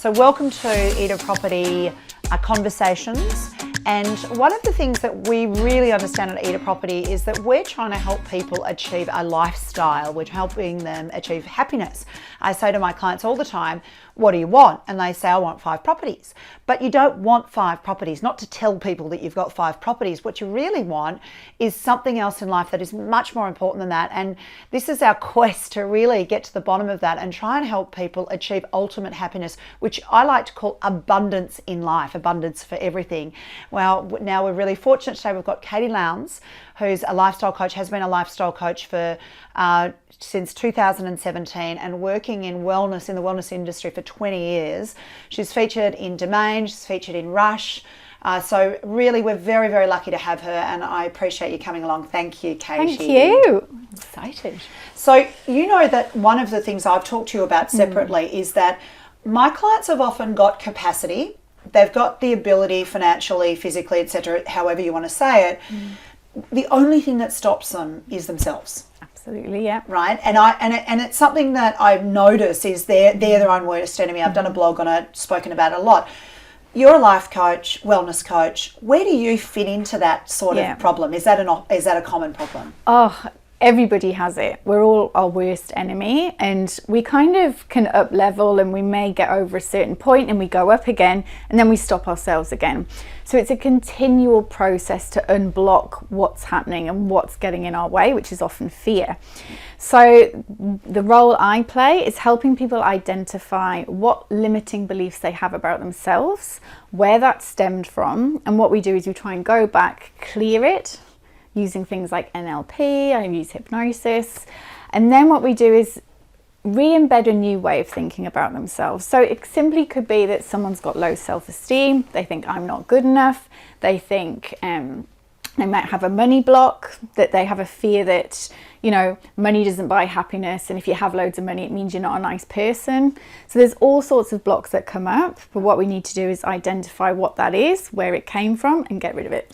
So welcome to Eda Property Conversations. And one of the things that we really understand at Eda Property is that we're trying to help people achieve a lifestyle. We're helping them achieve happiness. I say to my clients all the time, what do you want? And they say, I want 5 properties. But you don't want 5 properties, not to tell people that you've got 5 properties. What you really want is something else in life that is much more important than that. And this is our quest to really get to the bottom of that and try and help people achieve ultimate happiness, which I like to call abundance in life, abundance for everything. Well, now we're really fortunate today. We've got Katie Lowndes, who's a lifestyle coach, has been a lifestyle coach for since 2017 and working in wellness, in the wellness industry for 20 years. She's featured in Domain, she's featured in Rush. So really, we're very, very lucky to have her, and I appreciate you coming along. Thank you, Katie. Thank you. I'm excited. So you know that one of the things I've talked to you about separately is that my clients have often got capacity. They've got the ability financially, physically, etc., however you want to say it. The only thing that stops them is themselves. Absolutely, yeah. Right, and it's something that I've noticed is they're their own worst enemy. I've done a blog on it, spoken about it a lot. You're a life coach, wellness coach. Where do you fit into that sort of problem? Is that a common problem? Oh, everybody has it. We're all our worst enemy, and we kind of can up level, and we may get over a certain point and we go up again, and then we stop ourselves again. So it's a continual process to unblock what's happening and what's getting in our way, which is often fear. So the role I play is helping people identify what limiting beliefs they have about themselves, where that stemmed from, and what we do is we try and go back, clear it, using things like NLP, I use hypnosis, and then what we do is re-embed a new way of thinking about themselves. So it simply could be that someone's got low self-esteem, they think I'm not good enough, they think they might have a money block, that they have a fear that, you know, money doesn't buy happiness, and if you have loads of money it means you're not a nice person. So there's all sorts of blocks that come up, but what we need to do is identify what that is, where it came from, and get rid of it.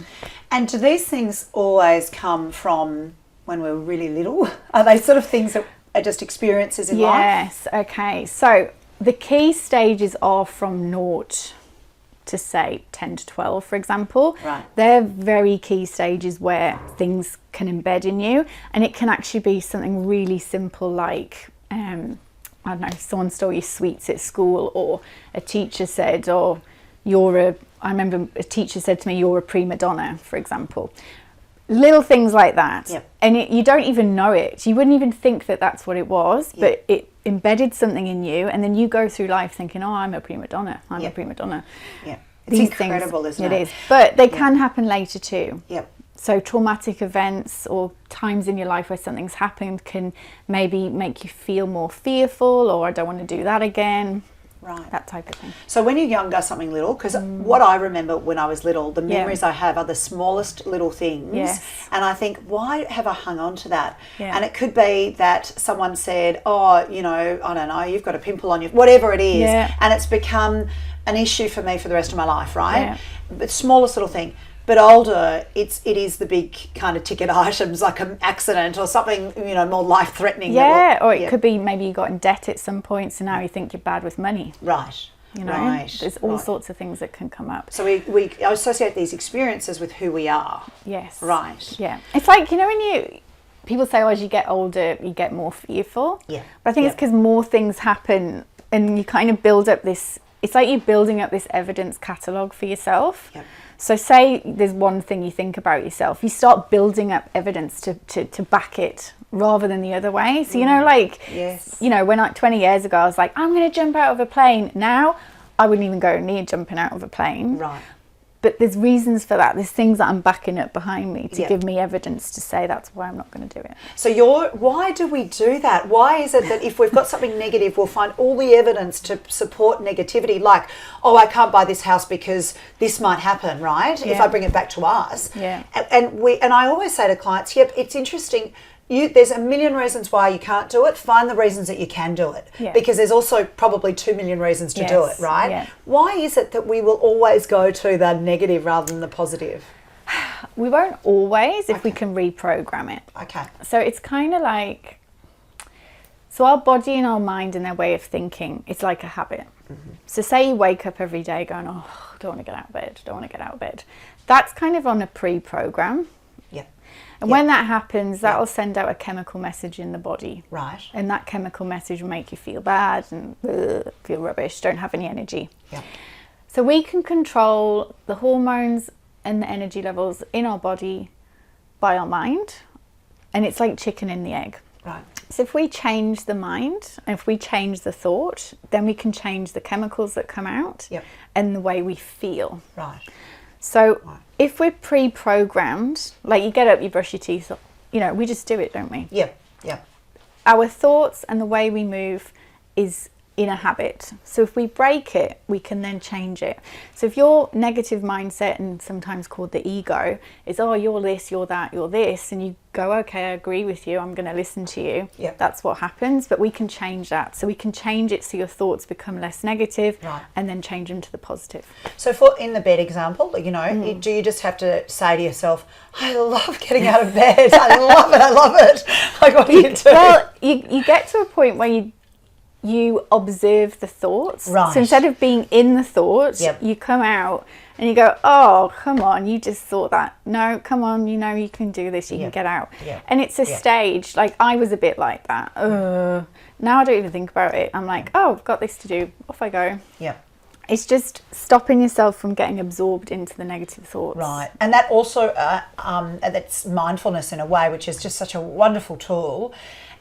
And do these things always come from when we're really little? Are they sort of things that are just experiences in life? Yes, okay. So the key stages are from 0 to say 10 to 12, for example. Right. They're very key stages where things can embed in you, and it can actually be something really simple like, I don't know, someone stole your sweets at school, or a teacher said, or I remember a teacher said to me, you're a prima donna, for example. Little things like that. Yep. And you don't even know it. You wouldn't even think that that's what it was, but it embedded something in you, and then you go through life thinking, oh, I'm a prima donna, I'm a prima donna. Yeah. It's incredible, isn't it? It is. But they can happen later too. Yep. So traumatic events or times in your life where something's happened can maybe make you feel more fearful, or I don't want to do that again. Right. That type of thing. So when you're younger, something little, because what I remember when I was little, the memories I have are the smallest little things. Yes. And I think, why have I hung on to that? Yeah. And it could be that someone said, oh, you know, I don't know, you've got a pimple on you, whatever it is. Yeah. And it's become an issue for me for the rest of my life, right? Yeah. But smallest little thing. But older, it is the big kind of ticket items, like an accident or something, you know, more life-threatening. Yeah, or it could be maybe you got in debt at some point, so now you think you're bad with money. Right. You know, there's all sorts of things that can come up. So we associate these experiences with who we are. Yes. Right. Yeah. It's like, you know, when people say, oh, as you get older, you get more fearful. Yeah. But I think it's because more things happen, and you kind of build up this, it's like you're building up this evidence catalogue for yourself. Yeah. So say there's one thing you think about yourself, you start building up evidence to back it rather than the other way. So, you know, like, you know, when 20 years ago, I was like, I'm going to jump out of a plane. Now, I wouldn't even go near jumping out of a plane. Right. But there's reasons for that. There's things that I'm backing up behind me to give me evidence to say that's why I'm not going to do it. So why do we do that? Why is it that if we've got something negative, we'll find all the evidence to support negativity, like, oh, I can't buy this house because this might happen, right? Yeah. If I bring it back to us. Yeah. And I always say to clients, yep, it's interesting. There's a million reasons why you can't do it. Find the reasons that you can do it. Yeah. Because there's also probably 2 million reasons to do it, right? Yeah. Why is it that we will always go to the negative rather than the positive? We won't always if we can reprogram it. Okay. So it's kind of like, so our body and our mind and their way of thinking, it's like a habit. So say you wake up every day going, oh, don't want to get out of bed, don't want to get out of bed. That's kind of on a pre-program. Yeah. And when that happens, that'll send out a chemical message in the body. Right. And that chemical message will make you feel bad and feel rubbish, don't have any energy. Yeah. So we can control the hormones and the energy levels in our body by our mind. And it's like chicken and the egg. Right. So if we change the mind, and if we change the thought, then we can change the chemicals that come out and the way we feel. Right. So if we're pre-programmed, like you get up, you brush your teeth, you know, we just do it, don't we? Yep. Yep. Our thoughts and the way we move is in a habit. So if we break it, we can then change it. So if your negative mindset, and sometimes called the ego, is, oh, you're this, you're that, you're this, and you go, okay, I agree with you, I'm going to listen to you. Yep. That's what happens. But we can change that. So we can change it so your thoughts become less negative, and then change them to the positive. So for in the bed example, you know, do you just have to say to yourself, I love getting out of bed, I love it, I love it. Like, what do you do? Well, you get to a point where you observe the thoughts. Right. So instead of being in the thoughts, you come out and you go, oh, come on, you just thought that. No, come on, you know you can do this, you can get out. Yeah. And it's a stage. Like, I was a bit like that. Now I don't even think about it. I'm like, oh, I've got this to do. Off I go. Yeah. It's just stopping yourself from getting absorbed into the negative thoughts. Right. And that also, that's mindfulness in a way, which is just such a wonderful tool.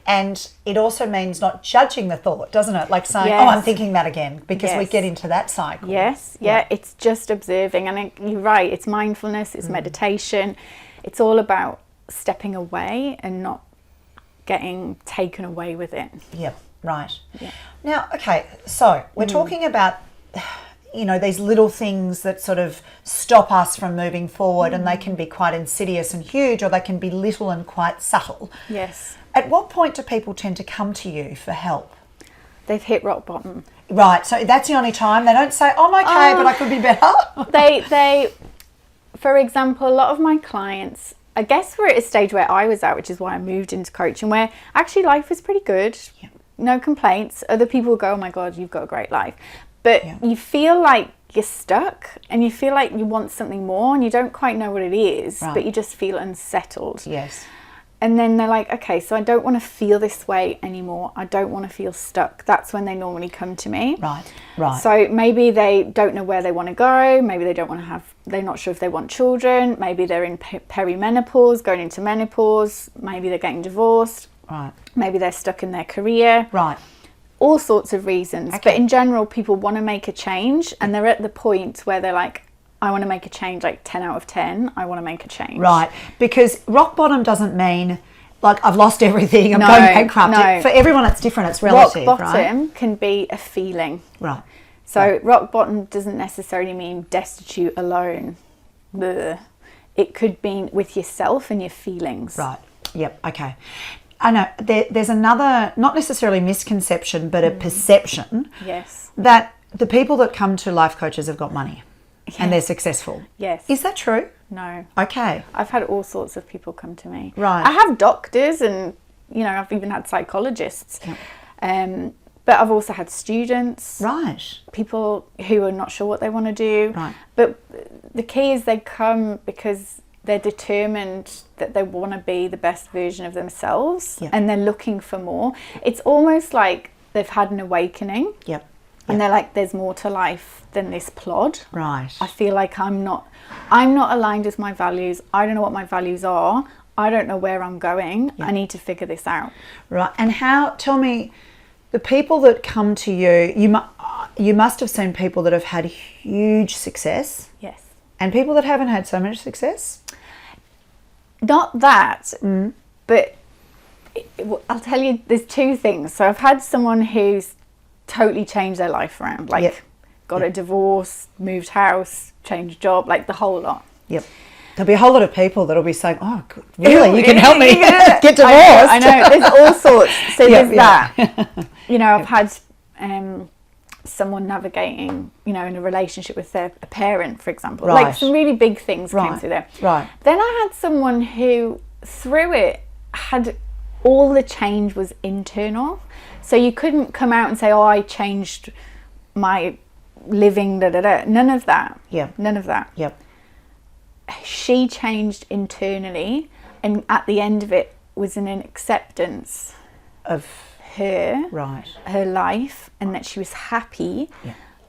And it also means not judging the thought, doesn't it? Like saying, oh, I'm thinking that again, because we get into that cycle. Yes, it's just observing. And you're right, it's mindfulness, it's meditation. It's all about stepping away and not getting taken away with it. Yep, right. Yeah. Now, okay, so we're talking about, you know, these little things that sort of stop us from moving forward, and they can be quite insidious and huge, or they can be little and quite subtle. Yes. At what point do people tend to come to you for help? They've hit rock bottom. Right, so that's the only time. They don't say, oh, I'm okay, but I could be better. they, for example, a lot of my clients, I guess we're at a stage where I was at, which is why I moved into coaching, where actually life was pretty good. Yeah. No complaints. Other people go, oh my God, you've got a great life. But you feel like you're stuck, and you feel like you want something more, and you don't quite know what it is, but you just feel unsettled. Yes. And then they're like, okay, so I don't want to feel this way anymore. I don't want to feel stuck. That's when they normally come to me. Right, right. So maybe they don't know where they want to go. Maybe they don't want to they're not sure if they want children. Maybe they're in perimenopause, going into menopause. Maybe they're getting divorced. Right. Maybe they're stuck in their career. Right. All sorts of reasons. Okay. But in general, people want to make a change, and they're at the point where they're like, I want to make a change, like 10 out of 10, I want to make a change. Right, because rock bottom doesn't mean like I've lost everything, I'm going bankrupt. No. For everyone it's different, it's relative, rock bottom can be a feeling. Right. So rock bottom doesn't necessarily mean destitute, alone. Bleh. It could mean with yourself and your feelings. Right, yep, okay. I know, there's another, not necessarily misconception, but a perception that the people that come to life coaches have got money. And they're successful. Yes. Is that true? No. Okay. I've had all sorts of people come to me. Right. I have doctors, and you know, I've even had psychologists. Yeah. But I've also had students. Right. People who are not sure what they want to do. Right. But the key is they come because they're determined that they want to be the best version of themselves, and they're looking for more. It's almost like they've had an awakening. Yep. And they're like, there's more to life than this plod. Right. I feel like I'm not aligned with my values. I don't know what my values are. I don't know where I'm going. I need to figure this out. Right. And tell me, the people that come to you, you must have seen people that have had huge success. Yes. And people that haven't had so much success? Not that, but I'll tell you, there's two things. So I've had someone who's totally changed their life around, like got a divorce, moved house, changed job, like the whole lot. Yep. There'll be a whole lot of people that'll be saying, oh, really, you can help me get divorced. I know, there's all sorts. So there's that. You know, I've had someone navigating, you know, in a relationship with a parent, for example. Like some really big things came through there. Right. Then I had someone who, through it, had all the change was internal. So you couldn't come out and say, oh, I changed my living, none of that. Yeah. None of that. Yep. She changed internally, and at the end of it was an acceptance Of her, right. her life, and that she was happy,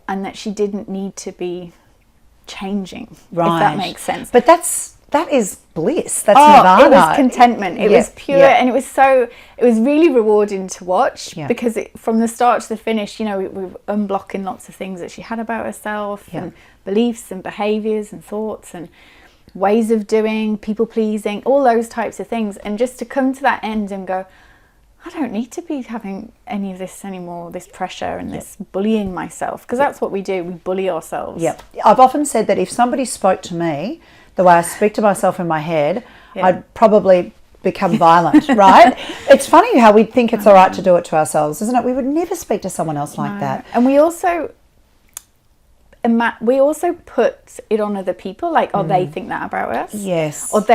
and that she didn't need to be changing. Right. If that makes sense. But that is bliss. That's nirvana. It was contentment. It was pure, and it was really rewarding to watch because from the start to the finish, we were unblocking lots of things that she had about herself and beliefs and behaviours and thoughts and ways of doing, people pleasing, all those types of things. And just to come to that end and go, I don't need to be having any of this anymore, this pressure and this bullying myself, because that's what we do. We bully ourselves. Yep. I've often said that if somebody spoke to me the way I speak to myself in my head, I'd probably become violent, right? It's funny how we think it's all right to do it to ourselves, isn't it? We would never speak to someone else like that. And we also put it on other people, like, they think that about us. Yes. Or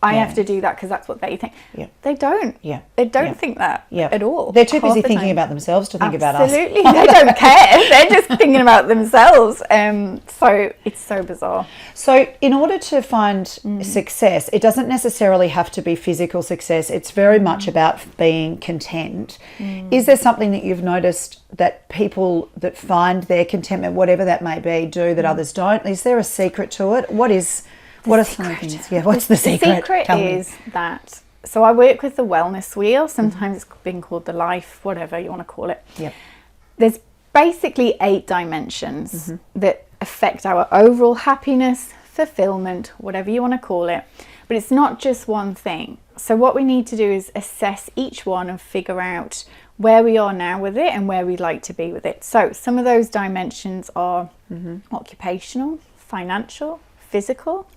I have to do that because that's what they think. Yeah. They don't. Yeah. They don't think that at all. They're too busy thinking about themselves to think about us. Absolutely. They don't care. They're just thinking about themselves. So it's so bizarre. So in order to find success, it doesn't necessarily have to be physical success. It's very much about being content. Is there something that you've noticed that people that find their contentment, whatever that may be, do that others don't? Is there a secret to it? What are some things? Yeah, what's the secret? The secret is that, so I work with the wellness wheel. Sometimes it's been called the life, whatever you want to call it. Yep. There's basically 8 dimensions that affect our overall happiness, fulfillment, whatever you want to call it. But it's not just one thing. So what we need to do is assess each one and figure out where we are now with it and where we'd like to be with it. So some of those dimensions are occupational, financial, physical,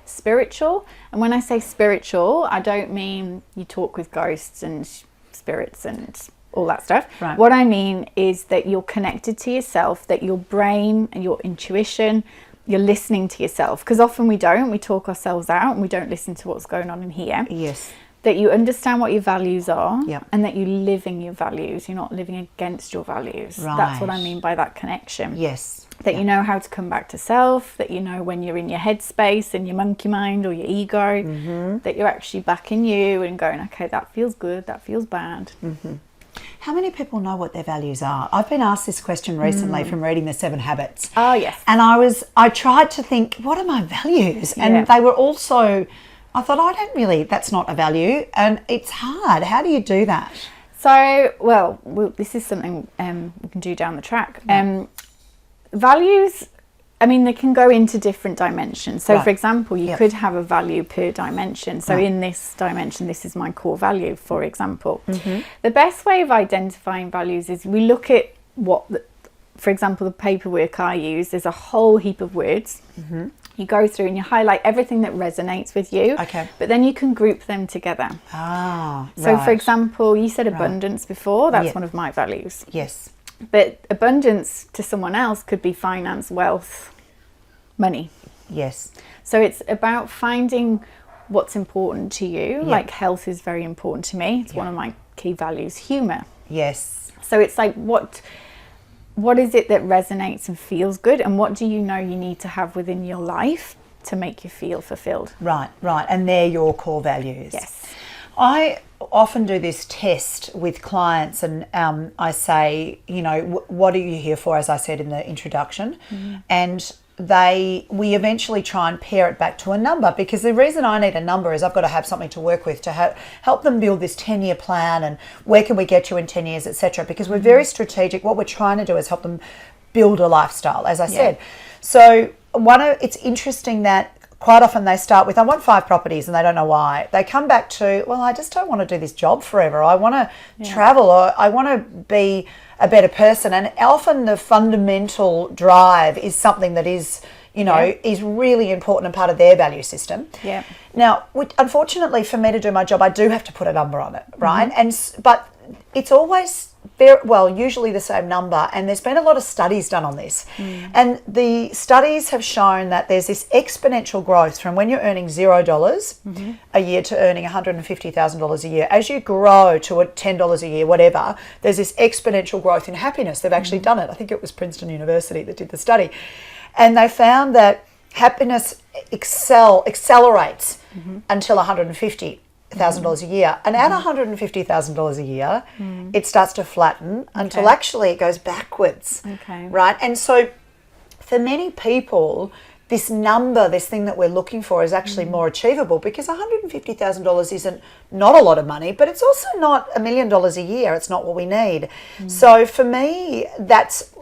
spiritual. And when I say spiritual, I don't mean you talk with ghosts and spirits and all that stuff. Right. What I mean is that you're connected to yourself, that your brain and your intuition, you're listening to yourself. Because often we talk ourselves out and we don't listen to what's going on in here. Yes. That you understand what your values are, Yep. and that you're living your values. You're not living against your values. Right. That's what I mean by that connection. Yes. That you know how to come back to self, that you know when you're in your headspace and your monkey mind or your ego, that you're actually back in you and going, okay, that feels good, that feels bad. How many people know what their values are? I've been asked this question recently from reading the 7 Habits. Oh, yes. And I tried to think, what are my values? And they were also, I thought, that's not a value. And it's hard. How do you do that? So, well this is something we can do down the track. Values, I mean, they can go into different dimensions. So, for example, you could have a value per dimension. So in this dimension, this is my core value, for example. The best way of identifying values is we look at for example, the paperwork I use, there's a whole heap of words. You go through and you highlight everything that resonates with you. Okay. But then you can group them together. So, for example, you said abundance before. That's one of my values. Yes. But abundance to someone else could be finance, wealth, money. Yes. So it's about finding what's important to you. Like health is very important to me. It's one of my key values. Humour. Yes. So it's like what is it that resonates and feels good, and what do you know you need to have within your life to make you feel fulfilled? Right. And they're your core values. Yes. I often do this test with clients and I say, what are you here for, as I said in the introduction? And we eventually try and pair it back to a number, because the reason I need a number is I've got to have something to work with to help them build this 10-year plan and where can we get you in 10 years, etc. Because we're very strategic. What we're trying to do is help them build a lifestyle, as I said. So it's interesting that quite often they start with, I want 5 properties, and they don't know why. They come back to, well, I just don't want to do this job forever. I want to travel, or I want to be a better person. And often the fundamental drive is something that is, is really important and part of their value system. Yeah. Now, unfortunately for me to do my job, I do have to put a number on it, right? But it's always usually the same number, and there's been a lot of studies done on this. And the studies have shown that there's this exponential growth from when you're earning $0 a year to earning $150,000 a year. As you grow to $10 a year, whatever, there's this exponential growth in happiness. They've actually done it. I think it was Princeton University that did the study. And they found that happiness accelerates until $150,000 a year, and at $150,000 a year, it starts to flatten until actually it goes backwards. Right? And so for many people, this number, this thing that we're looking for, is actually more achievable, because $150,000 isn't not a lot of money, but it's also not $1 million a year. It's not what we need. So for me, that's,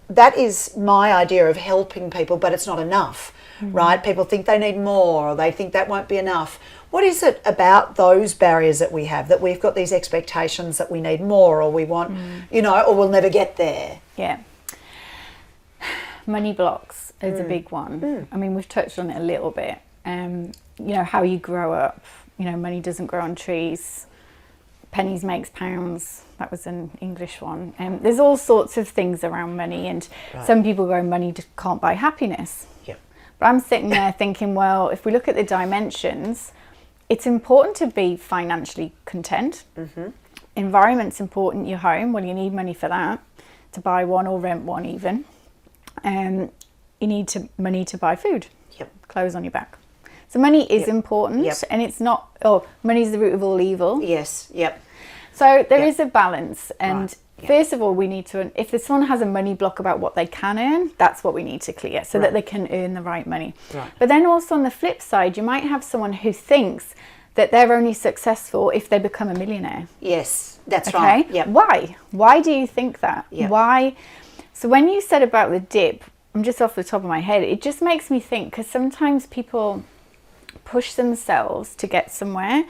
that is my idea of helping people, but it's not enough, right? People think they need more, or they think that won't be enough. What is it about those barriers that we have, that we've got these expectations that we need more, or we want, or we'll never get there? Yeah. Money blocks is a big one. I mean, we've touched on it a little bit. How you grow up. Money doesn't grow on trees. Pennies makes pounds. That was an English one. There's all sorts of things around money, and some people go, money can't buy happiness. But I'm sitting there thinking, well, if we look at the dimensions, it's important to be financially content. Environment's important, your home. Well, you need money for that, to buy one or rent one even. You need money to buy food, clothes on your back. So money is important, and it's not, money's the root of all evil. So there is a balance, and first of all, we need to, if someone has a money block about what they can earn, that's what we need to clear, so that they can earn the right money. But then also on the flip side, you might have someone who thinks that they're only successful if they become a millionaire. That's right. Why? Why do you think that? Why? So when you said about the dip, I'm just off the top of my head, it just makes me think, because sometimes people push themselves to get somewhere,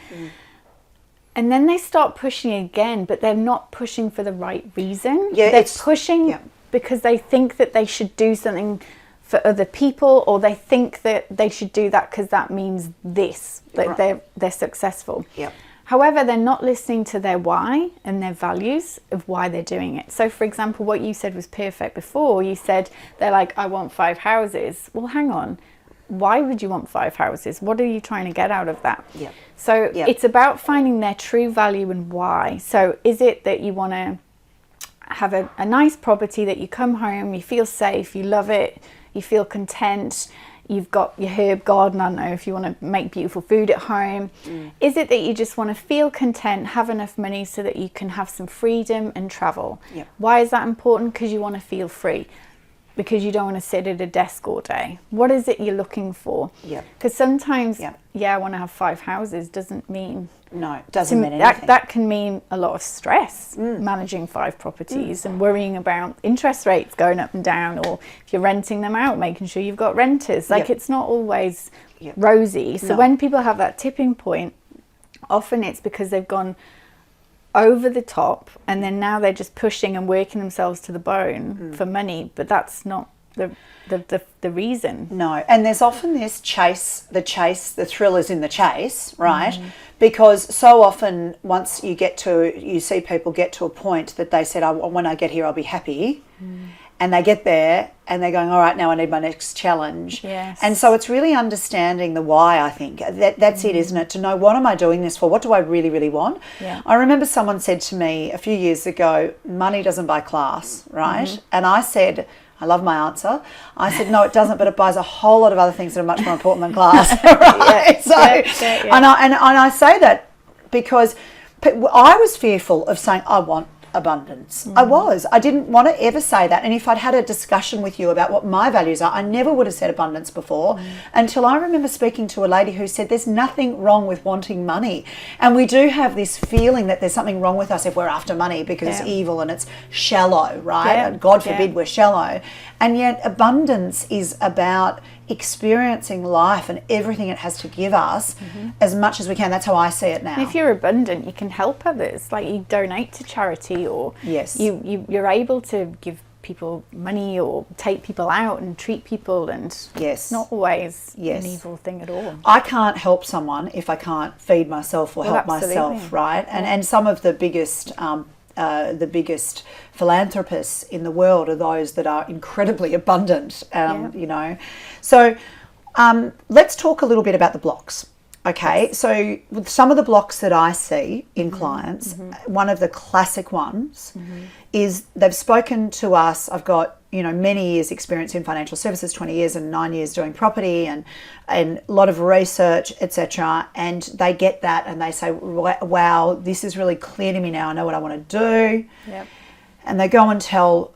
and then they start pushing again, but they're not pushing for the right reason. They're pushing because they think that they should do something for other people, or they think that they should do that because that means this, that they're successful. However, they're not listening to their why and their values of why they're doing it. So for example, what you said was perfect before. You said they're like, I want 5 houses. Well, hang on. Why would you want 5 houses? What are you trying to get out of that? So it's about finding their true value and why. So is it that you want to have a nice property that you come home, you feel safe, you love it, you feel content, you've got your herb garden, I don't know, if you want to make beautiful food at home. Is it that you just want to feel content, have enough money so that you can have some freedom and travel? Why is that important? Because you want to feel free. Because you don't want to sit at a desk all day. What is it you're looking for? Because sometimes, I want to have 5 houses doesn't mean... No, it doesn't mean anything. That can mean a lot of stress, managing 5 properties and worrying about interest rates going up and down, or if you're renting them out, making sure you've got renters. Like, it's not always rosy. So when people have that tipping point, often it's because they've gone over the top, and then now they're just pushing and working themselves to the bone for money, but that's not the reason. No, and there's often this the thrill is in the chase, right? Because so often once you see people get to a point that they said, when I get here I'll be happy, and they get there and they're going, all right, now I need my next challenge. And so it's really understanding the why, I think. That's it, isn't it? To know, what am I doing this for? What do I really, really want? I remember someone said to me a few years ago, money doesn't buy class, right? And I said, I love my answer. I said, no, it doesn't, but it buys a whole lot of other things that are much more important than class. Right? And I say that because I was fearful of saying, I want abundance. I didn't want to ever say that. And if I'd had a discussion with you about what my values are, I never would have said abundance before, until I remember speaking to a lady who said there's nothing wrong with wanting money. And we do have this feeling that there's something wrong with us if we're after money, because it's evil and it's shallow, right? And God forbid we're shallow. And yet abundance is about experiencing life and everything it has to give us as much as we can. That's how I see it now. And if you're abundant, you can help others. Like, you donate to charity, or you're able to give people money or take people out and treat people, and it's not always an evil thing at all. I can't help someone if I can't feed myself or help myself, right? And some of the biggest the biggest philanthropists in the world are those that are incredibly abundant, you know. So let's talk a little bit about the blocks. Okay, so with some of the blocks that I see in clients, one of the classic ones is they've spoken to us. I've got, you know, many years experience in financial services, 20 years and 9 years doing property and a lot of research, etc. And they get that and they say, wow, this is really clear to me now. I know what I want to do. Yep. And they go and tell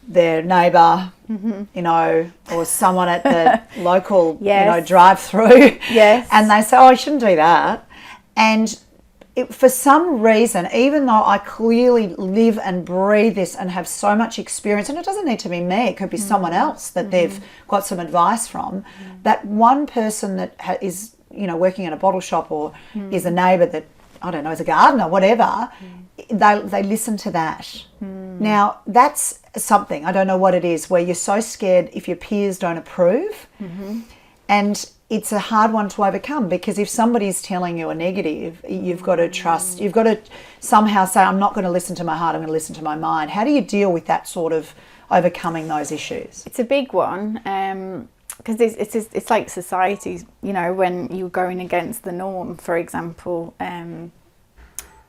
their neighbour, you know, or someone at the local, you know, drive-through. Yes. And they say, oh, I shouldn't do that. And for some reason, even though I clearly live and breathe this and have so much experience, and it doesn't need to be me, it could be someone else that they've got some advice from, that one person that is, you know, working in a bottle shop or is a neighbour that, I don't know, is a gardener, whatever, they listen to that. Now, that's something, I don't know what it is, where you're so scared if your peers don't approve. And it's a hard one to overcome, because if somebody's telling you a negative, you've got to trust, you've got to somehow say, I'm not going to listen to my heart, I'm going to listen to my mind. How do you deal with that sort of overcoming those issues? It's a big one. Because it's like society, you know, when you're going against the norm, for example,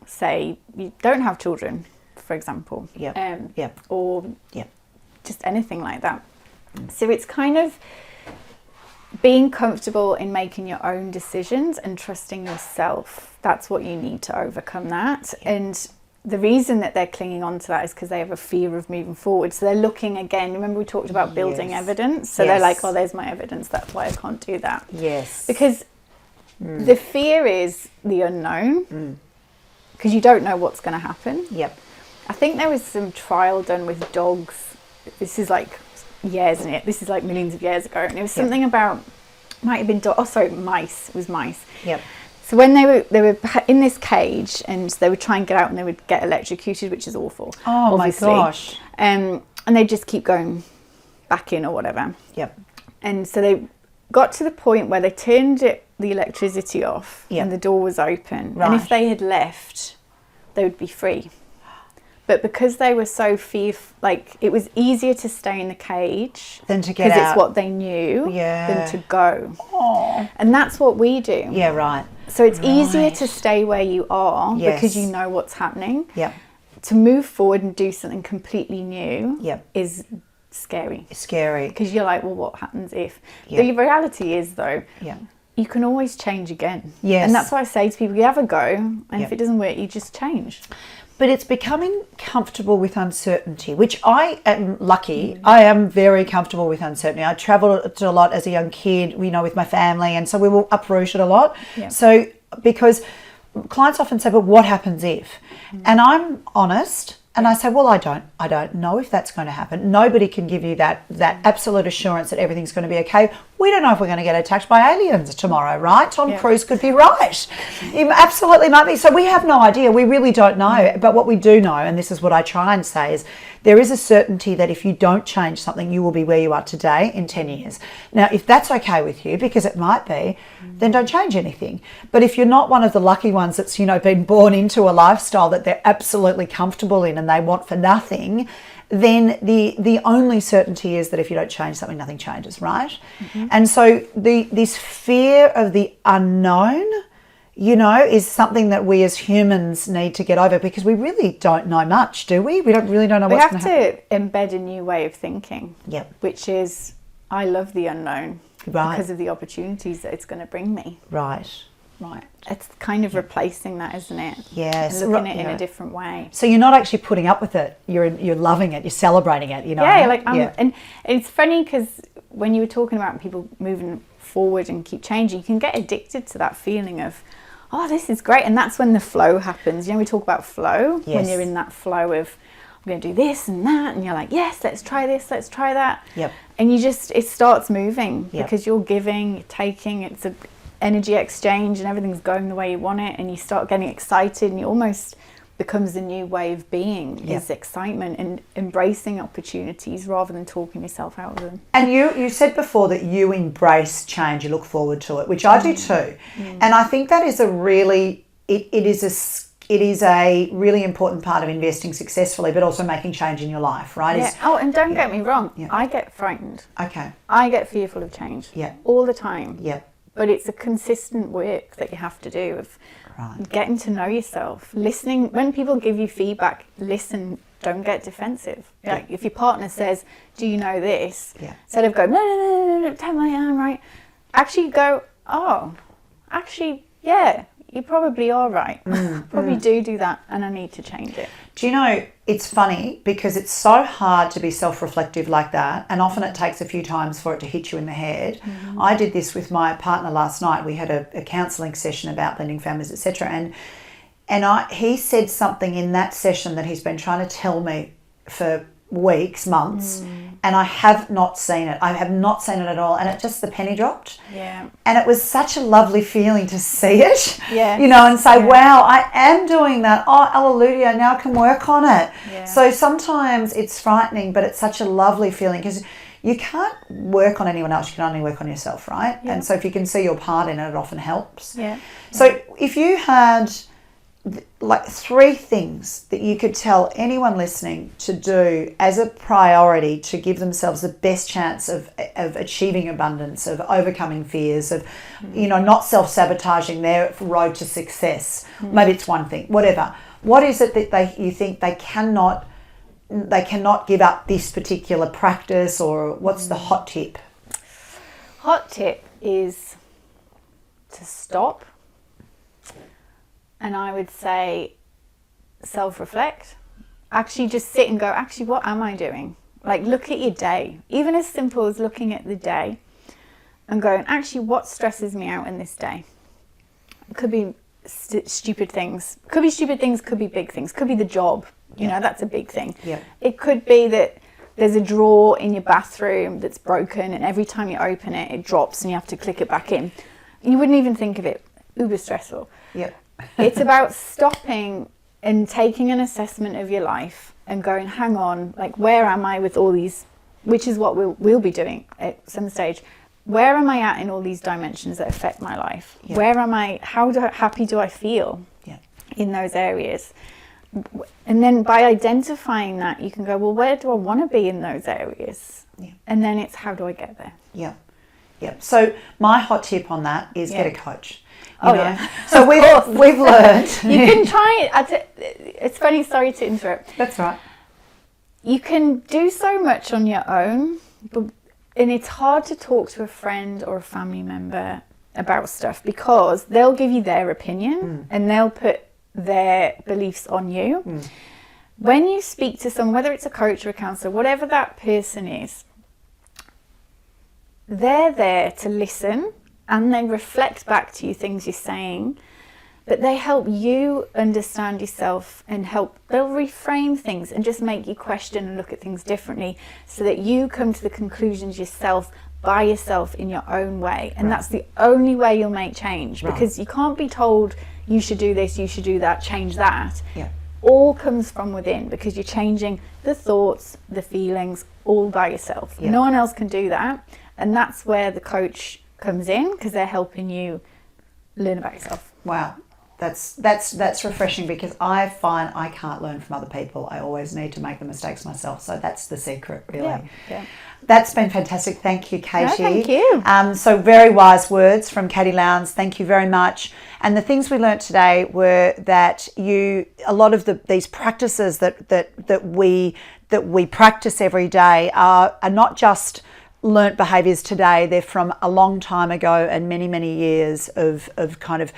say you don't have children, for example, or just anything like that. So it's kind of being comfortable in making your own decisions and trusting yourself. That's what you need to overcome that. And the reason that they're clinging on to that is because they have a fear of moving forward. So they're looking again. Remember we talked about building evidence? So they're like, oh, there's my evidence. That's why I can't do that. Yes. Because the fear is the unknown, because you don't know what's going to happen. Yep. I think there was some trial done with dogs. This is like years, and this is like millions of years ago. And it was something about, might have been mice. It was mice. Yep. So when they were in this cage and they would try and get out and they would get electrocuted, which is awful. Oh obviously. My gosh. And they just keep going back in or whatever. Yep. And so they got to the point where they turned the electricity off and the door was open. Right. And if they had left, they would be free. But because they were so fearful, like it was easier to stay in the cage than to get out. Because it's what they knew than to go. Oh. And that's what we do. Yeah, right. So it's easier to stay where you are because you know what's happening. Yeah. To move forward and do something completely new is scary. It's scary. Because you're like, well, what happens if? The reality is, though, you can always change again. Yes. And that's why I say to people, you have a go, and if it doesn't work, you just change. But it's becoming comfortable with uncertainty, which I am lucky. I am very comfortable with uncertainty. I travelled a lot as a young kid, you know, with my family, and so we were uprooted a lot. Yeah. So because clients often say, but what happens if? And I'm honest, and I say, well, I don't know if that's going to happen. Nobody can give you that absolute assurance that everything's going to be okay. We don't know if we're going to get attacked by aliens tomorrow, right? Tom Cruise could be right. He absolutely might be. So we have no idea. We really don't know. But what we do know, and this is what I try and say, is there is a certainty that if you don't change something, you will be where you are today in 10 years. Now, if that's okay with you, because it might be, then don't change anything. But if you're not one of the lucky ones that's, you know, been born into a lifestyle that they're absolutely comfortable in and they want for nothing, then the only certainty is that if you don't change something, nothing changes, right? And so this fear of the unknown, you know, is something that we as humans need to get over, because we really don't know much, do we? We don't know what's going to happen. We have to embed a new way of thinking, which is, I love the unknown because of the opportunities that it's going to bring me. Right. It's kind of replacing that, isn't it? Yes. And looking at it in a different way. So you're not actually putting up with it. You're loving it. You're celebrating it. You know. Yeah. And it's funny because when you were talking about people moving forward and keep changing, you can get addicted to that feeling of, oh, this is great. And that's when the flow happens. You know, we talk about flow when you're in that flow of, I'm going to do this and that, and you're like, yes, let's try this, let's try that. Yep. And it starts moving because you're giving, you're taking. It's a energy exchange and everything's going the way you want it, and you start getting excited, and it almost becomes a new way of being is excitement and embracing opportunities rather than talking yourself out of them. And you said before that you embrace change, you look forward to it, which I do too. And I think that is it is a it is a really important part of investing successfully, but also making change in your life, right? Yeah. And don't get me wrong, I get frightened. Okay. I get fearful of change. Yeah. All the time. Yeah. But it's a consistent work that you have to do of getting to know yourself, listening. When people give you feedback, listen. Don't get defensive. Like if your partner says, "Do you know this?" Instead of going, "No, tell me I'm right." Actually go, "Oh, actually, yeah, you probably are right. Probably do that, and I need to change it." Do you know, it's funny because it's so hard to be self-reflective like that, and often it takes a few times for it to hit you in the head. I did this with my partner last night. We had a counselling session about blending families, etc. And he said something in that session that he's been trying to tell me for weeks, months, and I have not seen it. I have not seen it at all. And the penny dropped. Yeah. And it was such a lovely feeling to see it, yeah. And say, wow, I am doing that. Oh, hallelujah, now I can work on it. Yeah. So sometimes it's frightening, but it's such a lovely feeling because you can't work on anyone else. You can only work on yourself, right? Yeah. And so if you can see your part in it, it often helps. Yeah. So if you had like 3 things that you could tell anyone listening to do as a priority to give themselves the best chance of achieving abundance, of overcoming fears, of not self-sabotaging their road to success. Maybe it's one thing, whatever. What is it that you think they cannot give up this particular practice, or what's the hot tip? Hot tip is to stop. And I would say self-reflect. Actually just sit and go, actually, what am I doing? Like, look at your day. Even as simple as looking at the day and going, actually, what stresses me out in this day? It could be stupid things. Could be stupid things, could be big things. Could be the job. That's a big thing. Yeah. It could be that there's a drawer in your bathroom that's broken and every time you open it, it drops and you have to click it back in. You wouldn't even think of it. Uber stressful. Yep. It's about stopping and taking an assessment of your life and going, hang on, like, where am I with all these, which is what we'll be doing at some stage. Where am I at in all these dimensions that affect my life? Yeah. Where am I, happy do I feel in those areas? And then by identifying that, you can go, well, where do I want to be in those areas? Yeah. And then it's, how do I get there? Yeah. Yeah. So my hot tip on that is get a coach. Yeah. So we've learned. You can try it. It's funny, sorry to interrupt. That's right. You can do so much on your own, and it's hard to talk to a friend or a family member about stuff because they'll give you their opinion and they'll put their beliefs on you. When you speak to someone, whether it's a coach or a counsellor, whatever that person is, they're there to listen. And they reflect back to you things you're saying, but they help you understand yourself and they'll reframe things and just make you question and look at things differently so that you come to the conclusions yourself, by yourself, in your own way. And that's the only way you'll make change, because you can't be told you should do this, you should do that, change that. Yeah. All comes from within, because you're changing the thoughts, the feelings, all by yourself. Yeah. No one else can do that. And that's where the coach comes in, because they're helping you learn about yourself. Wow, that's refreshing, because I find I can't learn from other people. I always need to make the mistakes myself. So that's the secret, really. Yeah. That's been fantastic. Thank you, Katie. No, thank you. So very wise words from Katie Lowndes. Thank you very much. And the things we learnt today were that a lot of these practices that we practice every day are not just learnt behaviours today. They're from a long time ago and many, many years of kind of,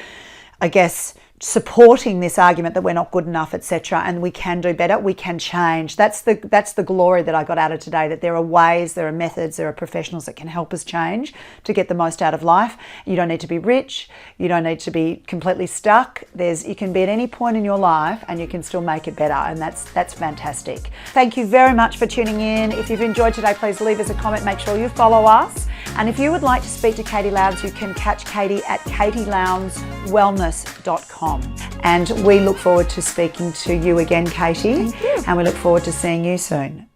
I guess, supporting this argument that we're not good enough, etc., and we can do better, we can change. That's the glory that I got out of today, that there are ways, there are methods, there are professionals that can help us change to get the most out of life. You don't need to be rich, you don't need to be completely stuck. You can be at any point in your life and you can still make it better, and that's fantastic. Thank you very much for tuning in. If you've enjoyed today, please leave us a comment, make sure you follow us. And if you would like to speak to Katie Lowndes, you can catch Katie at katielowndeswellness.com. And we look forward to speaking to you again, Katie. Thank you. And we look forward to seeing you soon.